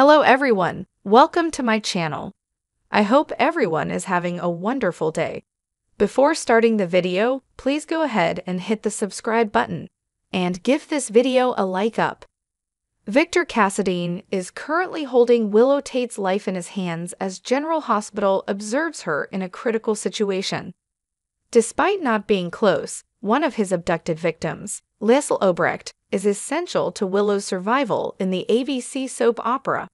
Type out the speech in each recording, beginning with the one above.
Hello everyone, welcome to my channel. I hope everyone is having a wonderful day. Before starting the video, please go ahead and hit the subscribe button and give this video a like up. Victor Cassadine is currently holding Willow Tate's life in his hands as General Hospital observes her in a critical situation. Despite not being close, one of his abducted victims, Liesl Obrecht, is essential to Willow's survival in the ABC soap opera.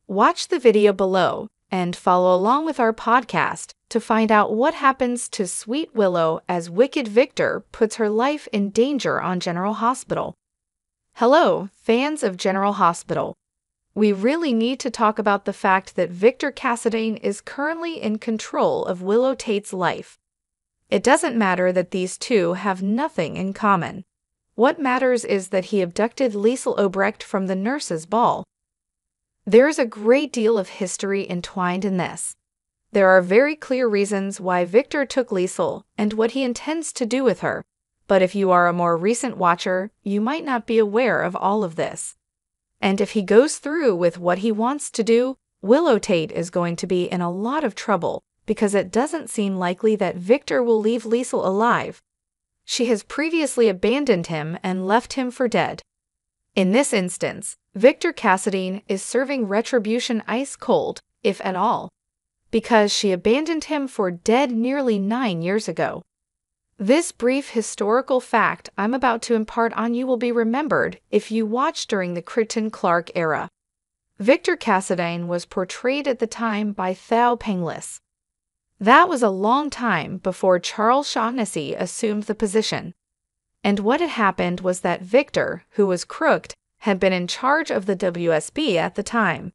Watch the video below and follow along with our podcast to find out what happens to sweet Willow as wicked Victor puts her life in danger on General Hospital. Hello, fans of General Hospital. We really need to talk about the fact that Victor Cassadine is currently in control of Willow Tate's life. It doesn't matter that these two have nothing in common. What matters is that he abducted Liesl Obrecht from the nurses' ball. There is a great deal of history entwined in this. There are very clear reasons why Victor took Liesl and what he intends to do with her, but if you are a more recent watcher, you might not be aware of all of this. And if he goes through with what he wants to do, Willow Tate is going to be in a lot of trouble because it doesn't seem likely that Victor will leave Liesl alive. She has previously abandoned him and left him for dead. In this instance, Victor Cassadine is serving retribution ice cold, if at all, because she abandoned him for dead nearly 9 years ago. This brief historical fact I'm about to impart on you will be remembered if you watched during the Crichton-Clark era. Victor Cassadine was portrayed at the time by Thao Penglis. That was a long time before Charles Shaughnessy assumed the position. And what had happened was that Victor, who was crooked, had been in charge of the WSB at the time.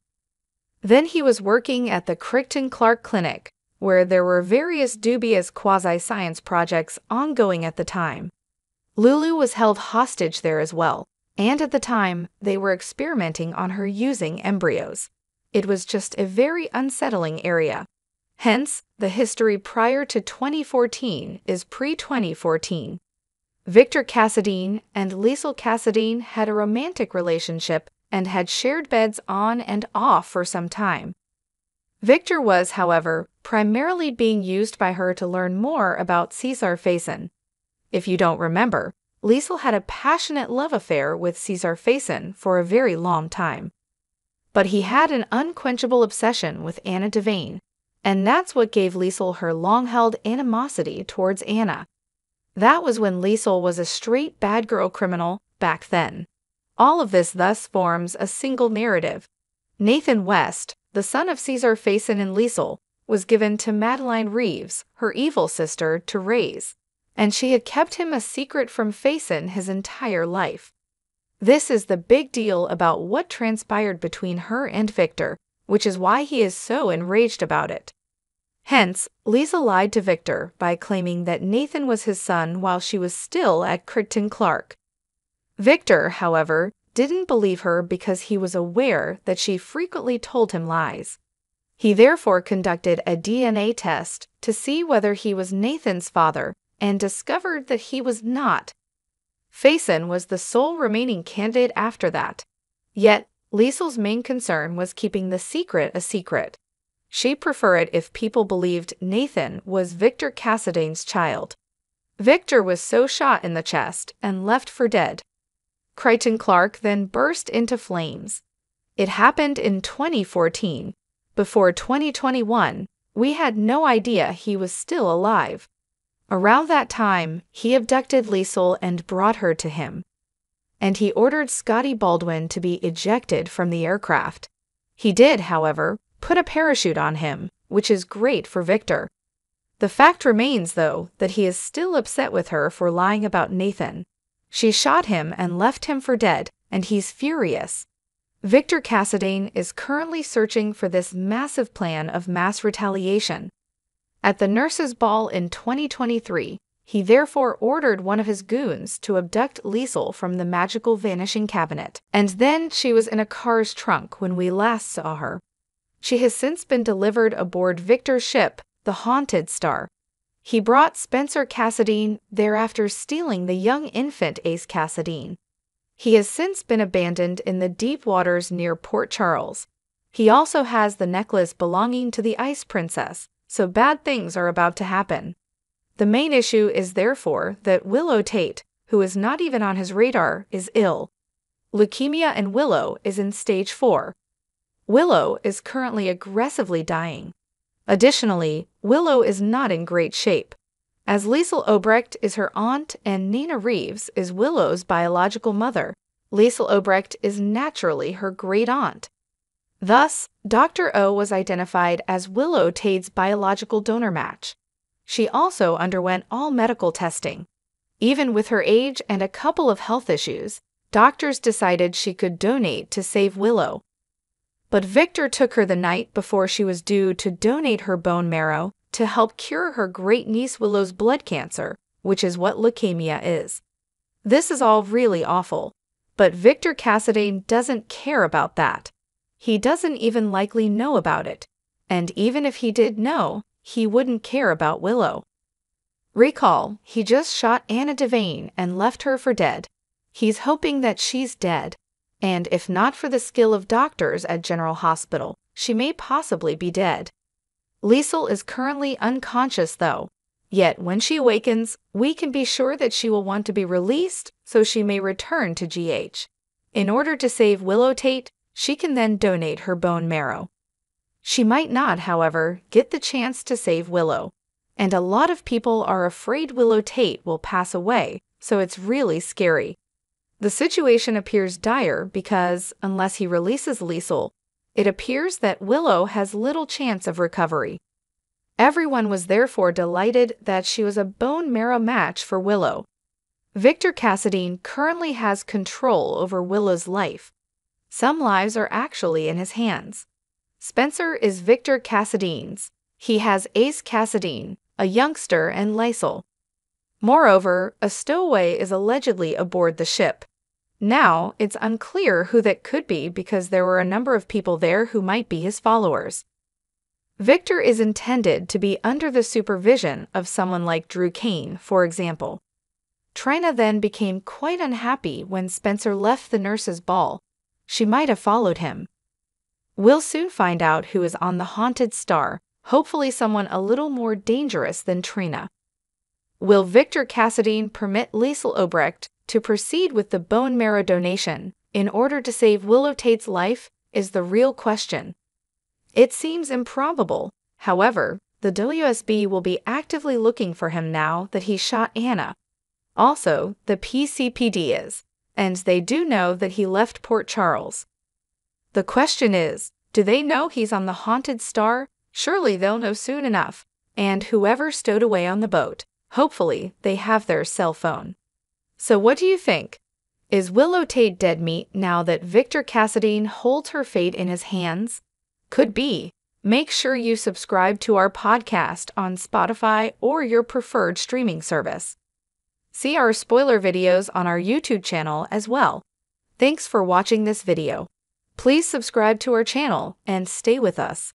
Then he was working at the Crichton-Clark Clinic, where there were various dubious quasi-science projects ongoing at the time. Lulu was held hostage there as well, and at the time, they were experimenting on her using embryos. It was just a very unsettling area. Hence, the history prior to 2014 is pre-2014. Victor Cassadine and Liesl Cassadine had a romantic relationship and had shared beds on and off for some time. Victor was, however, primarily being used by her to learn more about Cesar Faison. If you don't remember, Liesl had a passionate love affair with Cesar Faison for a very long time. But he had an unquenchable obsession with Anna Devane, and that's what gave Liesl her long-held animosity towards Anna. That was when Liesl was a straight bad girl criminal back then. All of this thus forms a single narrative. Nathan West, the son of Cesar Faison and Liesl, was given to Madeline Reeves, her evil sister, to raise, and she had kept him a secret from Faison his entire life. This is the big deal about what transpired between her and Victor, which is why he is so enraged about it. Hence, Liesl lied to Victor by claiming that Nathan was his son while she was still at Crichton-Clark. Victor, however, didn't believe her because he was aware that she frequently told him lies. He therefore conducted a DNA test to see whether he was Nathan's father and discovered that he was not. Faison was the sole remaining candidate after that. Yet, Liesl's main concern was keeping the secret a secret. She preferred it if people believed Nathan was Victor Cassadine's child. Victor was so shot in the chest and left for dead. Crichton-Clark then burst into flames. It happened in 2014. Before 2021, we had no idea he was still alive. Around that time, he abducted Liesl and brought her to him. And he ordered Scotty Baldwin to be ejected from the aircraft. He did, however, put a parachute on him, which is great for Victor. The fact remains, though, that he is still upset with her for lying about Nathan. She shot him and left him for dead, and he's furious. Victor Cassadine is currently searching for this massive plan of mass retaliation. At the nurses' ball in 2023, he therefore ordered one of his goons to abduct Liesl from the magical vanishing cabinet, and then she was in a car's trunk when we last saw her. She has since been delivered aboard Victor's ship, the Haunted Star. He brought Spencer Cassadine, thereafter stealing the young infant Ace Cassadine. He has since been abandoned in the deep waters near Port Charles. He also has the necklace belonging to the Ice Princess, so bad things are about to happen. The main issue is therefore that Willow Tate, who is not even on his radar, is ill. Leukemia, and Willow is in stage 4. Willow is currently aggressively dying. Additionally, Willow is not in great shape, as Liesl Obrecht is her aunt and Nina Reeves is Willow's biological mother. Liesl Obrecht is naturally her great-aunt. Thus, Dr. O was identified as Willow Tate's biological donor match. She also underwent all medical testing. Even with her age and a couple of health issues, doctors decided she could donate to save Willow. But Victor took her the night before she was due to donate her bone marrow to help cure her great-niece Willow's blood cancer, which is what leukemia is. This is all really awful, but Victor Cassadine doesn't care about that. He doesn't even likely know about it, and even if he did know, he wouldn't care about Willow. Recall, he just shot Anna Devane and left her for dead. He's hoping that she's dead, and if not for the skill of doctors at General Hospital, she may possibly be dead. Liesl is currently unconscious though, yet when she awakens, we can be sure that she will want to be released so she may return to GH. In order to save Willow Tate, she can then donate her bone marrow. She might not, however, get the chance to save Willow, and a lot of people are afraid Willow Tate will pass away, so it's really scary. The situation appears dire because, unless he releases Liesl, it appears that Willow has little chance of recovery. Everyone was therefore delighted that she was a bone marrow match for Willow. Victor Cassadine currently has control over Willow's life. Some lives are actually in his hands. Spencer is Victor Cassadine's. He has Ace Cassadine, a youngster, and Liesl. Moreover, a stowaway is allegedly aboard the ship. Now, it's unclear who that could be because there were a number of people there who might be his followers. Victor is intended to be under the supervision of someone like Drew Kane, for example. Trina then became quite unhappy when Spencer left the nurses' ball. She might have followed him. We'll soon find out who is on the Haunted Star, hopefully someone a little more dangerous than Trina. Will Victor Cassadine permit Liesl Obrecht to proceed with the bone marrow donation in order to save Willow Tate's life is the real question. It seems improbable. However, the WSB will be actively looking for him now that he shot Anna. Also, the PCPD is, and they do know that he left Port Charles. The question is, do they know he's on the Haunted Star? Surely they'll know soon enough. And whoever stowed away on the boat, hopefully they have their cell phone. So what do you think? Is Willow Tate dead meat now that Victor Cassadine holds her fate in his hands? Could be. Make sure you subscribe to our podcast on Spotify or your preferred streaming service. See our spoiler videos on our YouTube channel as well. Thanks for watching this video. Please subscribe to our channel and stay with us.